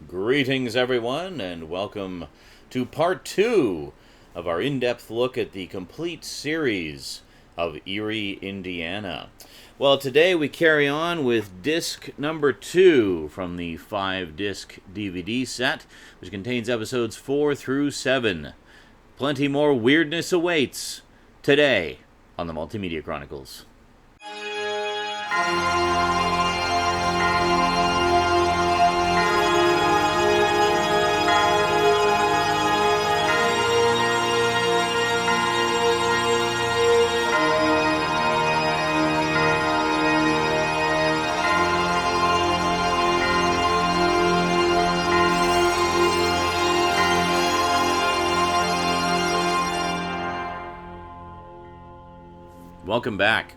Greetings, everyone, and welcome to part 2 of our in-depth look at the complete series of Eerie, Indiana. Well, today we carry on with disc number 2 from the 5-disc DVD set, which contains episodes 4 through 7. Plenty more weirdness awaits today on the Multimedia Chronicles. Welcome back.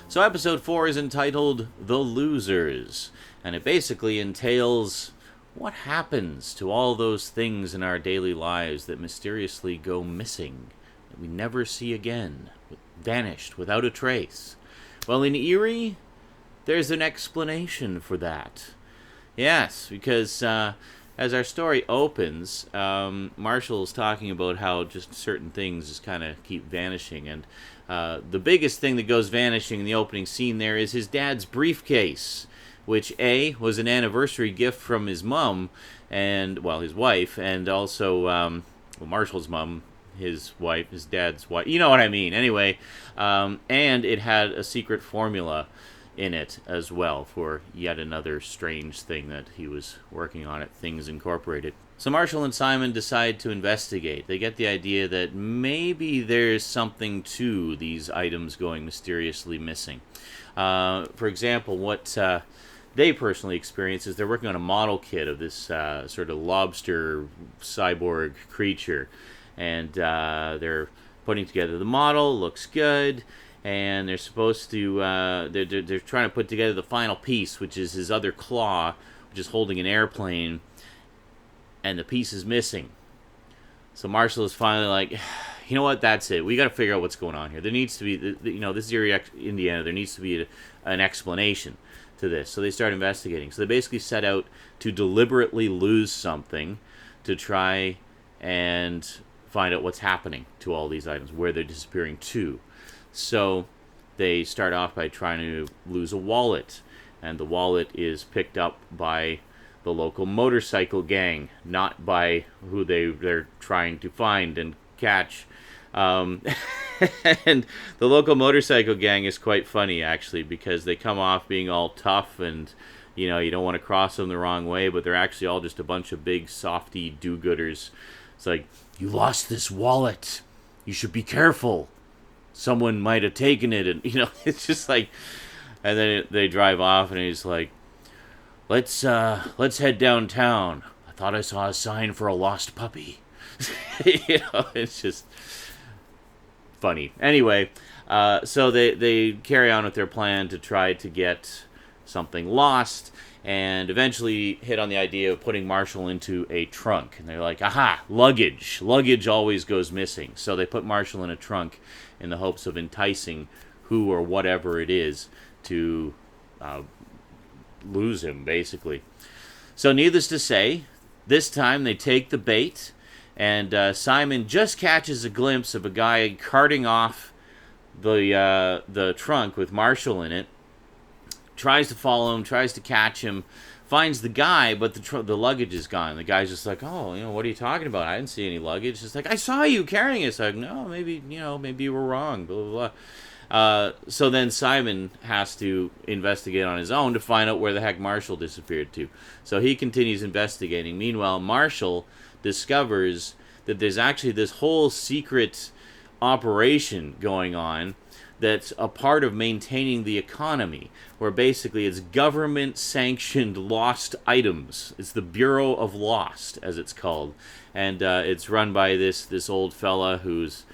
So episode 4 is entitled The Losers, and it basically entails what happens to all those things in our daily lives that mysteriously go missing, that we never see again, vanished without a trace. Well, in Eerie, there's an explanation for that. Yes, because as our story opens, Marshall's talking about how just certain things just kind of keep vanishing, and the biggest thing that goes vanishing in the opening scene there is his dad's briefcase, which was an anniversary gift from his mom, and, well, his wife, and also, Marshall's mom, his wife, his dad's wife, you know what I mean, anyway, and it had a secret formula in it as well for yet another strange thing that he was working on at Things Incorporated. So Marshall and Simon decide to investigate. They get the idea that maybe there's something to these items going mysteriously missing. For example, what they personally experience is they're working on a model kit of this sort of lobster cyborg creature, and they're putting together the model. Looks good. And they're supposed to, they're trying to put together the final piece, which is his other claw, which is holding an airplane, and the piece is missing. So Marshall is finally like, you know what, that's it. We got to figure out what's going on here. There needs to be, this is Eerie, Indiana, there needs to be an explanation to this. So they start investigating. So they basically set out to deliberately lose something to try and find out what's happening to all these items, where they're disappearing to. So they start off by trying to lose a wallet, and the wallet is picked up by the local motorcycle gang, not by who they're trying to find and catch. And the local motorcycle gang is quite funny, actually, because they come off being all tough and, you don't want to cross them the wrong way, but they're actually all just a bunch of big softy do-gooders. It's like, you lost this wallet. You should be careful. Someone might have taken it, and it's just like, and then they drive off, and he's like, let's head downtown. I thought I saw a sign for a lost puppy. It's just funny. Anyway, so they carry on with their plan to try to get something lost, and eventually hit on the idea of putting Marshall into a trunk. And they're like, aha, luggage. Luggage always goes missing. So they put Marshall in a trunk in the hopes of enticing who or whatever it is to lose him, basically. So needless to say, this time they take the bait, and Simon just catches a glimpse of a guy carting off the trunk with Marshall in it, tries to follow him, tries to catch him, finds the guy, but the luggage is gone. The guy's just like, oh, what are you talking about? I didn't see any luggage. Just like, I saw you carrying it. It's like, no, maybe you were wrong, blah, blah, blah. So then Simon has to investigate on his own to find out where the heck Marshall disappeared to. So he continues investigating. Meanwhile, Marshall discovers that there's actually this whole secret operation going on that's a part of maintaining the economy, where basically it's government-sanctioned lost items. It's the Bureau of Lost, as it's called. And it's run by this old fella who's,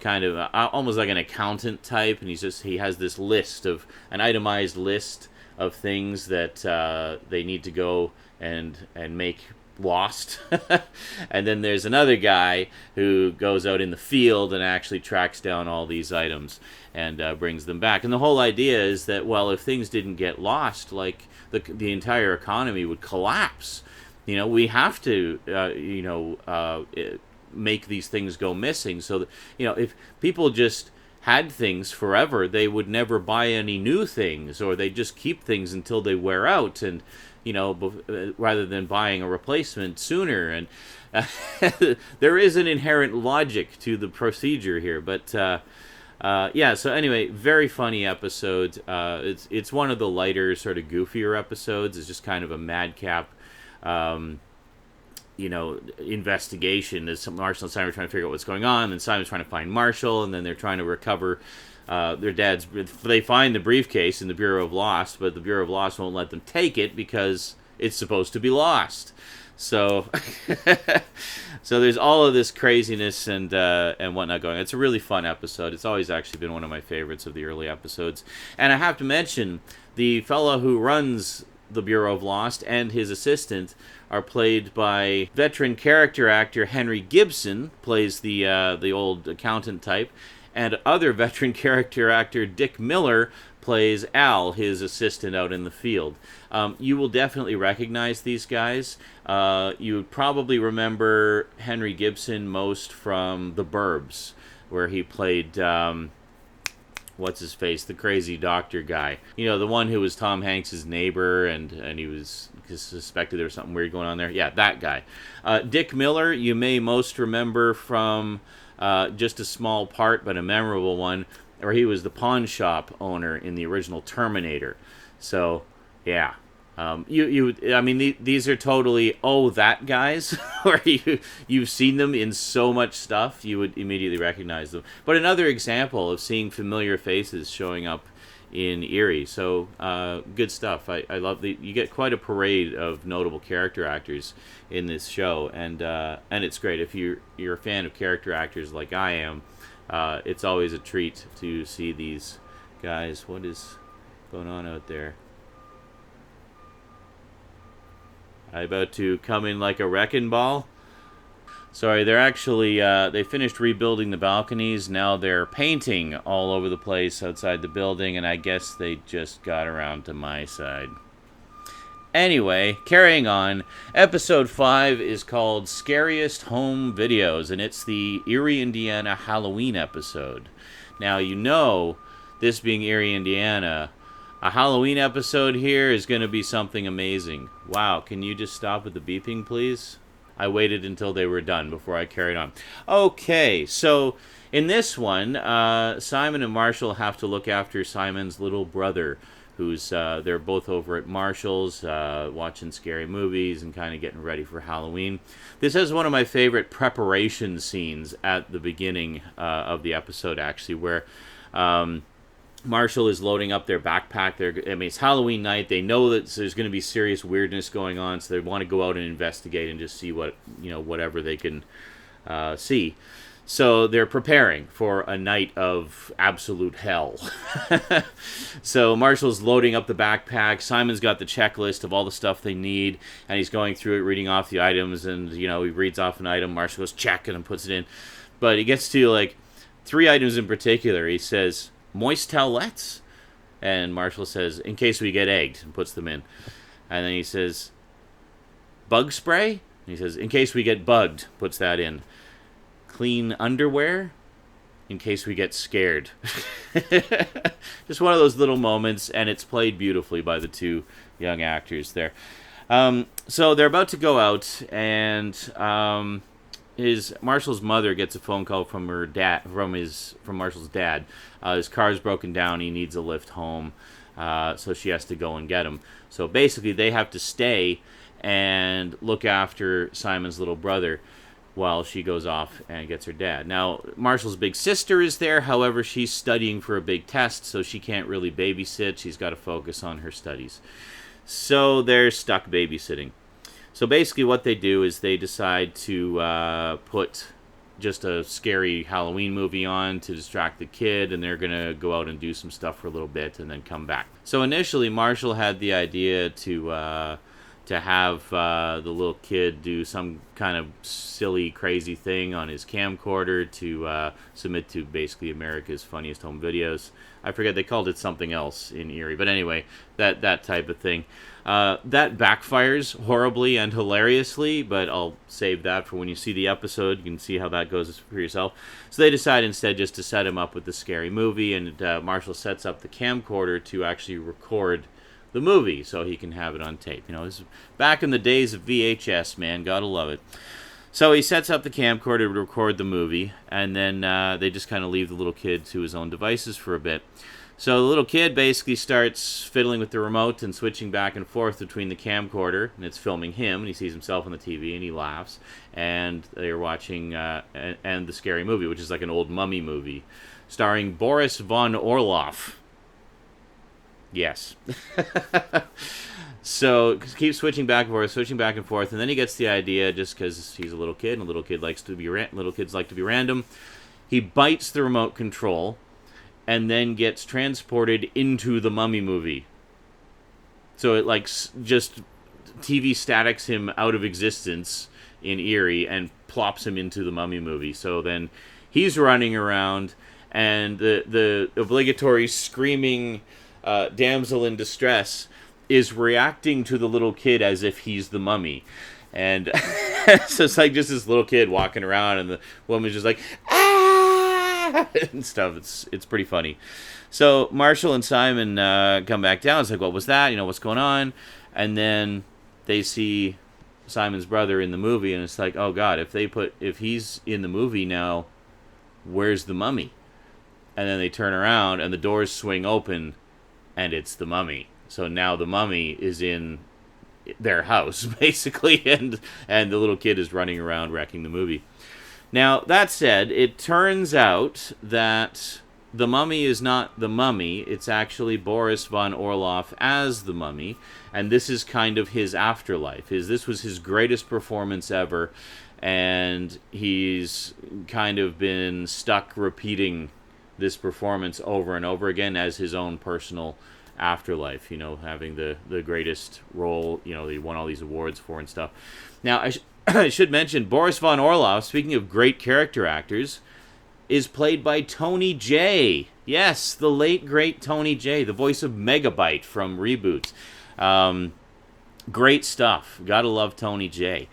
kind of almost like an accountant type, and he has this list of, an itemized list of things that they need to go and make lost. And then there's another guy who goes out in the field and actually tracks down all these items and brings them back. And the whole idea is that, well, if things didn't get lost, like the entire economy would collapse. We have to, make these things go missing. So that, if people just had things forever, they would never buy any new things, or they just keep things until they wear out, and rather than buying a replacement sooner. And there is an inherent logic to the procedure here, but yeah. So anyway, very funny episode. It's one of the lighter, sort of goofier episodes. It's just kind of a madcap investigation. As Marshall and Simon are trying to figure out what's going on, and Simon's trying to find Marshall, and then they're trying to recover their dad's. They find the briefcase in the Bureau of Lost, but the Bureau of Lost won't let them take it because it's supposed to be lost. So, so there's all of this craziness and whatnot going on. It's a really fun episode. It's always actually been one of my favorites of the early episodes. And I have to mention, the fellow who runs the Bureau of Lost and his assistant are played by veteran character actor Henry Gibson, plays the old accountant type, and other veteran character actor Dick Miller plays Al, his assistant out in the field. You will definitely recognize these guys. You would probably remember Henry Gibson most from The Burbs, where he played what's his face, the crazy doctor guy. The one who was Tom Hanks' neighbor, and he was suspected there was something weird going on there. Yeah, that guy. Dick Miller, you may most remember from just a small part, but a memorable one, where he was the pawn shop owner in the original Terminator. So, yeah. These are totally that guys, where you've seen them in so much stuff, you would immediately recognize them. But another example of seeing familiar faces showing up in Eerie. So good stuff. I love you get quite a parade of notable character actors in this show, and it's great if you're a fan of character actors like I am. It's always a treat to see these guys. What is going on out there? I'm about to come in like a wrecking ball. Sorry, they're actually, they finished rebuilding the balconies. Now they're painting all over the place outside the building, and I guess they just got around to my side. Anyway, carrying on, episode 5 is called Scariest Home Videos, and it's the Eerie, Indiana Halloween episode. Now, this being Eerie, Indiana, a Halloween episode here is going to be something amazing. Wow, can you just stop with the beeping, please? I waited until they were done before I carried on. Okay, so in this one, Simon and Marshall have to look after Simon's little brother, who's they're both over at Marshall's watching scary movies and kind of getting ready for Halloween. This is one of my favorite preparation scenes at the beginning of the episode, actually, where Marshall is loading up their backpack. It's Halloween night. They know that there's going to be serious weirdness going on, so they want to go out and investigate and just see whatever they can see. So they're preparing for a night of absolute hell. So Marshall's loading up the backpack. Simon's got the checklist of all the stuff they need, and he's going through it, reading off the items, and he reads off an item. Marshall goes check and puts it in. But he gets to 3 items in particular. He says, moist towelettes? And Marshall says, in case we get egged, and puts them in. And then he says, bug spray? And he says, in case we get bugged, puts that in. Clean underwear? In case we get scared. Just one of those little moments, and it's played beautifully by the 2 young actors there. So they're about to go out, and Marshall's mother gets a phone call from her dad, from Marshall's dad. His car's broken down. He needs a lift home, so she has to go and get him. So basically, they have to stay and look after Simon's little brother while she goes off and gets her dad. Now, Marshall's big sister is there. However, she's studying for a big test, so she can't really babysit. She's got to focus on her studies. So they're stuck babysitting. So basically what they do is they decide to put just a scary Halloween movie on to distract the kid, and they're going to go out and do some stuff for a little bit and then come back. So initially Marshall had the idea to to have the little kid do some kind of silly, crazy thing on his camcorder to submit to basically America's Funniest Home Videos. I forget, they called it something else in Eerie. But anyway, that type of thing. That backfires horribly and hilariously, but I'll save that for when you see the episode. You can see how that goes for yourself. So they decide instead just to set him up with the scary movie, and Marshall sets up the camcorder to actually record the movie so he can have it on tape. You know, this is back in the days of VHS, man. Gotta love it. So he sets up the camcorder to record the movie, and then they just kind of leave the little kid to his own devices for a bit. So the little kid basically starts fiddling with the remote and switching back and forth between the camcorder, and it's filming him, and he sees himself on the TV, and he laughs. And they're watching and the scary movie, which is like an old mummy movie, starring Boris von Orloff. Yes. So keeps switching back and forth, and then he gets the idea, just because he's a little kid, and little kids like to be random. He bites the remote control, and then gets transported into the Mummy movie. So it just TV statics him out of existence in Eerie and plops him into the Mummy movie. So then he's running around, and the obligatory screaming damsel in distress is reacting to the little kid as if he's the mummy. And so it's like just this little kid walking around, and the woman's just like, ah! and stuff. It's pretty funny. So Marshall and Simon come back down. It's like, what was that? You know, what's going on? And then they see Simon's brother in the movie, and it's like, oh God, if he's in the movie now, where's the mummy? And then they turn around, and the doors swing open, and it's the mummy. So now the mummy is in their house, basically, and the little kid is running around wrecking the movie. Now, that said, it turns out that the mummy is not the mummy. It's actually Boris von Orloff as the mummy, and this is kind of his afterlife. This was his greatest performance ever, and he's kind of been stuck repeating this performance over and over again as his own personal afterlife, you know, having the greatest role, you know, he won all these awards for and stuff. Now, I should mention, Boris von Orloff, speaking of great character actors, is played by Tony Jay. Yes, the late, great Tony Jay, the voice of Megabyte from Reboot. Great stuff. Gotta love Tony Jay.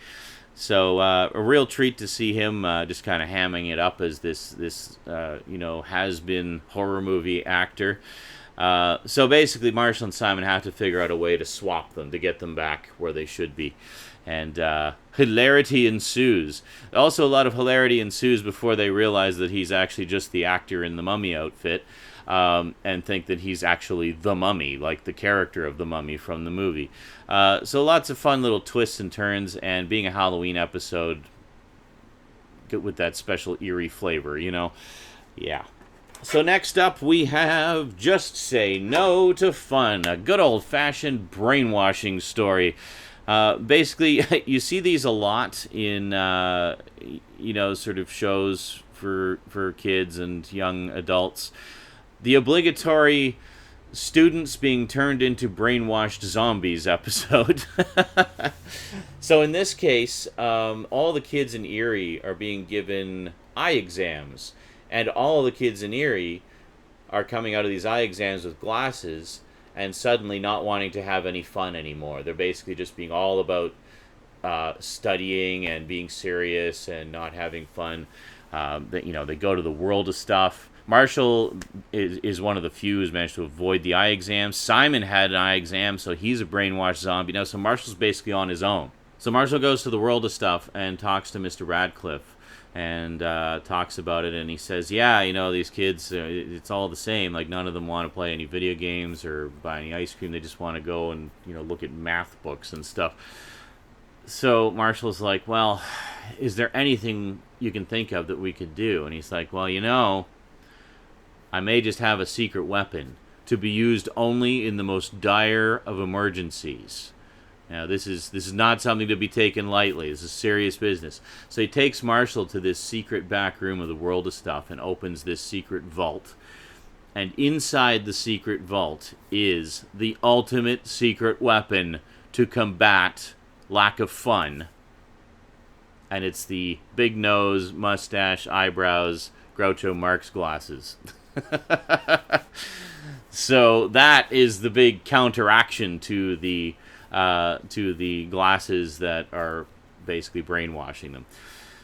So a real treat to see him just kind of hamming it up as this has-been horror movie actor. So basically, Marshall and Simon have to figure out a way to swap them, to get them back where they should be. And hilarity ensues. Also, a lot of hilarity ensues before they realize that he's actually just the actor in the mummy outfit, and think that he's actually the mummy, like the character of the mummy from the movie. So lots of fun little twists and turns, and being a Halloween episode with that special eerie flavor, you know? Yeah. So next up, we have Just Say No to Fun, a good old-fashioned brainwashing story. Basically, you see these a lot in, sort of shows for kids and young adults. The obligatory students being turned into brainwashed zombies episode. So in this case, all the kids in Eerie are being given eye exams. And all the kids in Eerie are coming out of these eye exams with glasses and suddenly not wanting to have any fun anymore. They're basically just being all about studying and being serious and not having fun. They go to the world of stuff. Marshall is one of the few who's managed to avoid the eye exam. Simon had an eye exam, so he's a brainwashed zombie now. So Marshall's basically on his own. So Marshall goes to the world of stuff and talks to Mr. Radcliffe. And talks about it, and he says, yeah, you know, these kids, it's all the same. Like, none of them want to play any video games or buy any ice cream. They just want to go and, look at math books and stuff. So Marshall's like, well, is there anything you can think of that we could do? And he's like, well, I may just have a secret weapon to be used only in the most dire of emergencies. Now, this is not something to be taken lightly. This is serious business. So he takes Marshall to this secret back room of the world of stuff and opens this secret vault. And inside the secret vault is the ultimate secret weapon to combat lack of fun. And it's the big nose, mustache, eyebrows, Groucho Marx glasses. So that is the big counteraction to the glasses that are basically brainwashing them.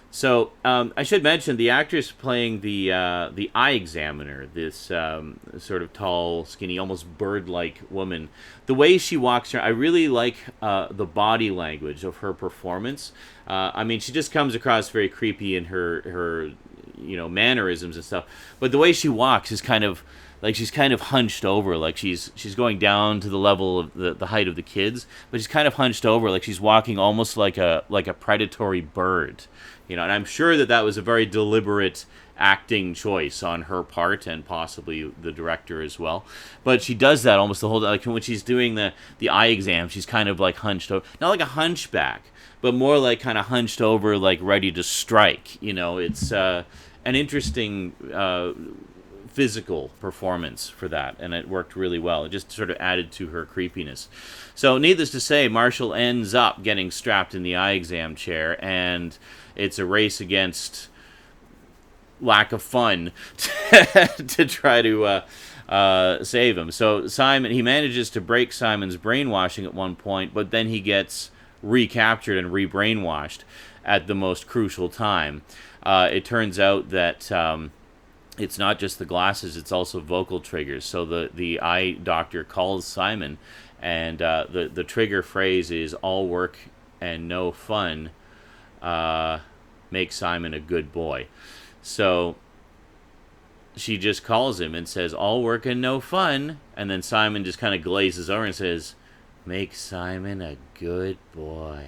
So I should mention the actress playing the eye examiner, this sort of tall, skinny, almost bird-like woman. The way she walks around, I really like the body language of her performance. I mean, she just comes across very creepy in her mannerisms and stuff. But the way she walks is kind of like she's kind of hunched over, like she's going down to the level of the height of the kids, but she's kind of hunched over, like she's walking almost like a predatory bird. And I'm sure that was a very deliberate acting choice on her part and possibly the director as well. But she does that almost the whole time. Like when she's doing the eye exam, she's kind of like hunched over. Not like a hunchback, but more like kind of hunched over, like ready to strike. It's an interesting physical performance for that, and it worked really well. It just sort of added to her creepiness. So needless to say, Marshall ends up getting strapped in the eye exam chair, and it's a race against lack of fun to try to save him. So Simon, he manages to break Simon's brainwashing at one point, but then he gets recaptured and re-brainwashed at the most crucial time. It turns out that it's not just the glasses, it's also vocal triggers. So the eye doctor calls Simon, and the trigger phrase is "all work and no fun make Simon a good boy." So she just calls him and says, "all work and no fun," and then Simon just kind of glazes over and says, "make Simon a good boy."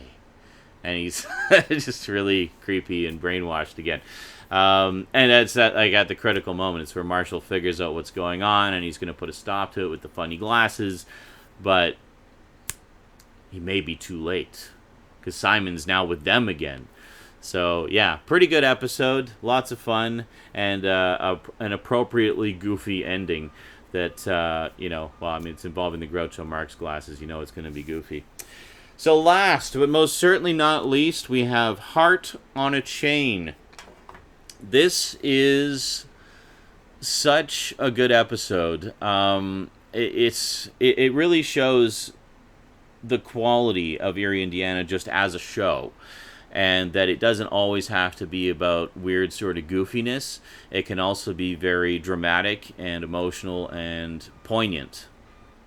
And he's just really creepy and brainwashed again. And that's that. Like at the critical moment, it's where Marshall figures out what's going on, and he's going to put a stop to it with the funny glasses, but he may be too late because Simon's now with them again. So yeah, pretty good episode, lots of fun, and an appropriately goofy ending. That it's involving the Groucho Marx glasses. It's going to be goofy. So last, but most certainly not least, we have Heart on a Chain. This is such a good episode. It really shows the quality of Eerie, Indiana just as a show, and that it doesn't always have to be about weird sort of goofiness. It can also be very dramatic and emotional and poignant.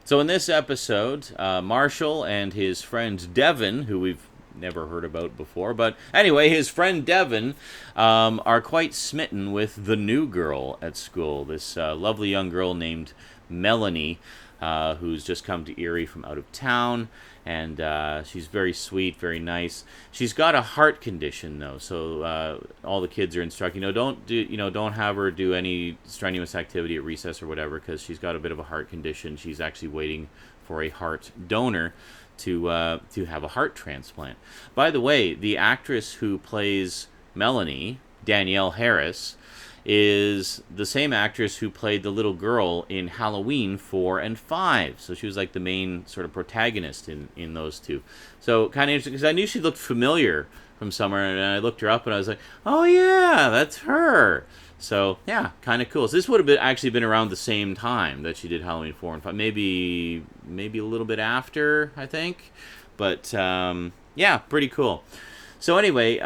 So in this episode, Marshall and his friend Devin, who we've never heard about before, but anyway, his friend Devin are quite smitten with the new girl at school, this lovely young girl named Melanie, who's just come to Eerie from out of town, and she's very sweet, very nice. She's got a heart condition though, so all the kids are instructing, don't have her do any strenuous activity at recess or whatever, because she's got a bit of a heart condition. She's actually waiting for a heart donor to have a heart transplant. By the way, the actress who plays Melanie, Danielle Harris, is the same actress who played the little girl in Halloween 4 and 5. So she was like the main sort of protagonist in those two. So kind of interesting, because I knew she looked familiar from somewhere, and I looked her up and I was like, oh yeah, that's her. So yeah, kind of cool. So this would have actually been around the same time that she did Halloween 4 and 5. Maybe a little bit after, I think. But yeah, pretty cool. So anyway,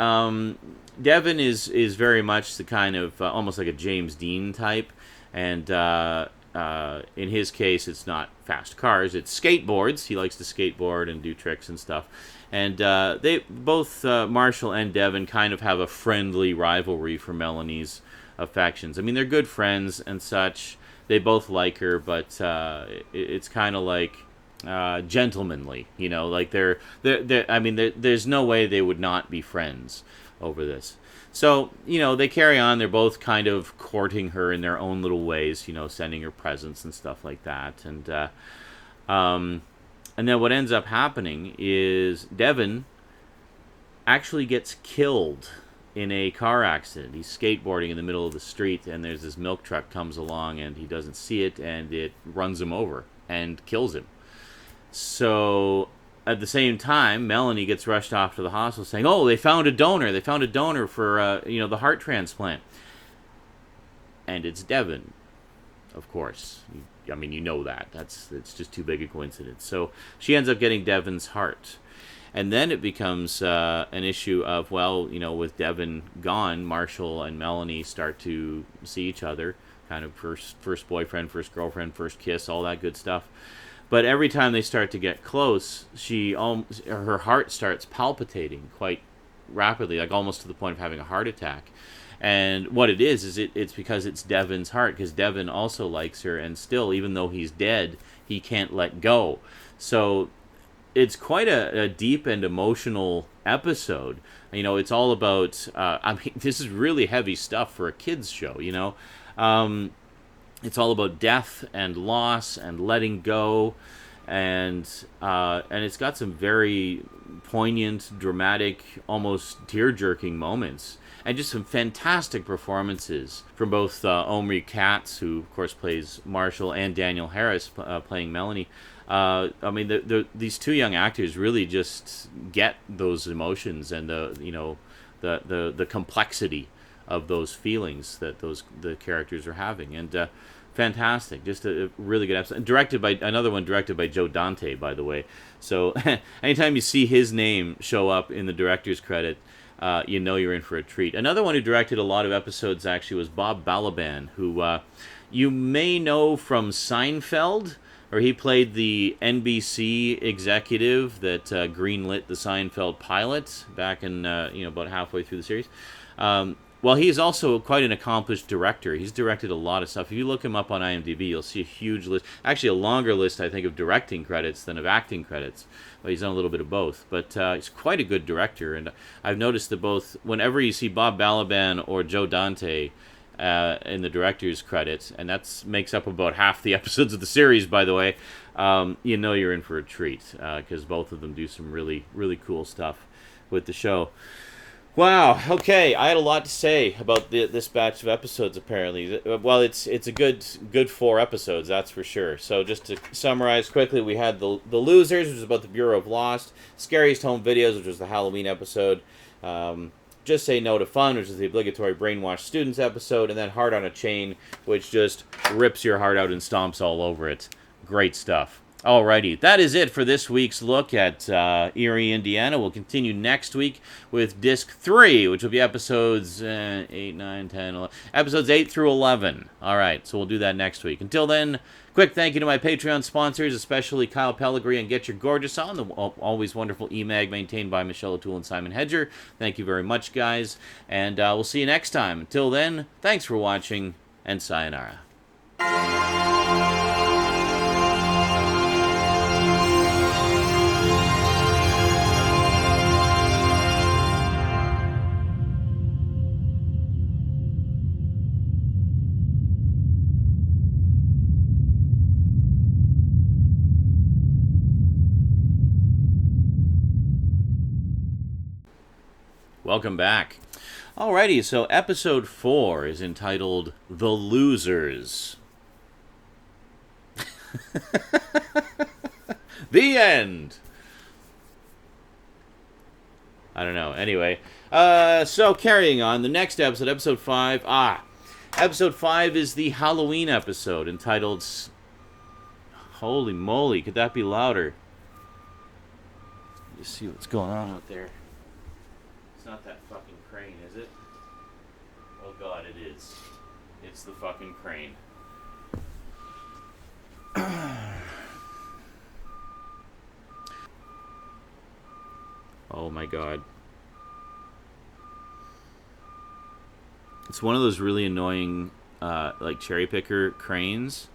Devin is very much the kind of almost like a James Dean type, and in his case, it's not fast cars, it's skateboards. He likes to skateboard and do tricks and stuff. And they both, Marshall and Devin, kind of have a friendly rivalry for Melanie's affections. I mean, they're good friends and such. They both like her, but it's kind of like gentlemanly, like they're I mean, there's no way they would not be friends over this. So, they carry on. They're both kind of courting her in their own little ways, sending her presents and stuff like that. And then what ends up happening is Devin actually gets killed in a car accident. He's skateboarding in the middle of the street, and there's this milk truck comes along, and he doesn't see it, and it runs him over and kills him. So at the same time, Melanie gets rushed off to the hospital saying, "Oh, they found a donor. They found a donor for the heart transplant." And it's Devin, of course. I mean, you know that. It's just too big a coincidence. So she ends up getting Devin's heart. And then it becomes an issue of, well, with Devin gone, Marshall and Melanie start to see each other. Kind of first boyfriend, first girlfriend, first kiss, all that good stuff. But every time they start to get close, her heart starts palpitating quite rapidly, like almost to the point of having a heart attack. And what it is it's because it's Devin's heart, because Devin also likes her, and still, even though he's dead, he can't let go. So it's quite a deep and emotional episode. It's all about, this is really heavy stuff for a kid's show, It's all about death and loss and letting go, and it's got some very poignant, dramatic, almost tear-jerking moments, and just some fantastic performances from both Omri Katz, who of course plays Marshall, and Daniel Harris playing Melanie. These two young actors really just get those emotions and the complexity of those feelings that the characters are having, and fantastic, just a really good episode. And directed by Joe Dante, by the way. So anytime you see his name show up in the director's credit, you're in for a treat. Another one who directed a lot of episodes actually was Bob Balaban, who you may know from Seinfeld, or he played the NBC executive that greenlit the Seinfeld pilot back in about halfway through the series. Well, he's also quite an accomplished director. He's directed a lot of stuff. If you look him up on IMDb, you'll see a huge list. Actually, a longer list, I think, of directing credits than of acting credits. But he's done a little bit of both. But he's quite a good director. And I've noticed that whenever you see Bob Balaban or Joe Dante in the director's credits, and that makes up about half the episodes of the series, by the way, you're in for a treat, because both of them do some really, really cool stuff with the show. Wow. Okay, I had a lot to say about this batch of episodes. Apparently, well, it's a good 4 episodes, that's for sure. So just to summarize quickly, we had the Losers, which was about the Bureau of Lost; Scariest Home Videos, which was the Halloween episode; Just Say No to Fun, which is the obligatory brainwash students episode; and then Heart on a Chain, which just rips your heart out and stomps all over it. Great stuff. Alrighty, that is it for this week's look at Eerie, Indiana. We'll continue next week with Disc 3, which will be episodes 8, 9, 10, 11. Episodes 8 through 11. Alright, so we'll do that next week. Until then, quick thank you to my Patreon sponsors, especially Kyle Pellegrini and Get Your Gorgeous On, the always wonderful e-mag maintained by Michelle O'Toole and Simon Hedger. Thank you very much, guys, and we'll see you next time. Until then, thanks for watching, and sayonara. Welcome back. Alrighty, so episode 4 is entitled The Losers. The end! I don't know. Anyway, so carrying on, the next episode, episode 5. Episode 5 is the Halloween episode entitled... Holy moly, could that be louder? Just see what's going on out there. It's not that fucking crane, is it? Oh god, it is. It's the fucking crane. Oh my god. It's one of those really annoying, like, cherry picker cranes.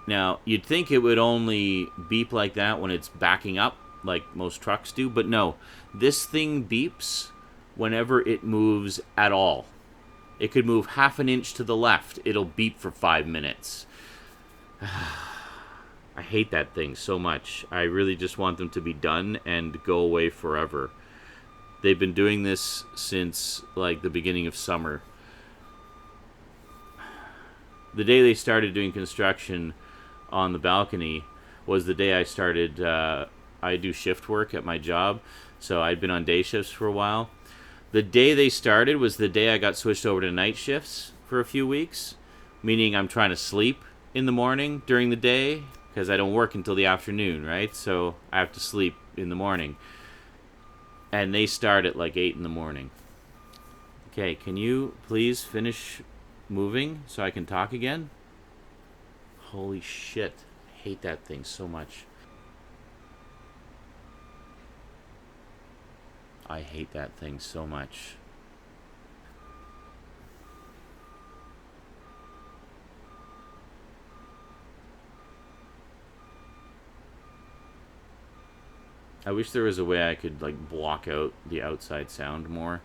Now, you'd think it would only beep like that when it's backing up, like most trucks do, but no. This thing beeps whenever it moves at all. It could move half an inch to the left. It'll beep for 5 minutes. I hate that thing so much. I really just want them to be done and go away forever. They've been doing this since, like, the beginning of summer. The day they started doing construction on the balcony was the day I started I do shift work at my job, so I'd been on day shifts for a while. The day they started was the day I got switched over to night shifts for a few weeks, meaning I'm trying to sleep in the morning during the day because I don't work until the afternoon, right? So I have to sleep in the morning. And they start at like 8 in the morning. Okay, can you please finish moving so I can talk again? Holy shit. I hate that thing so much. I hate that thing so much. I wish there was a way I could like block out the outside sound more.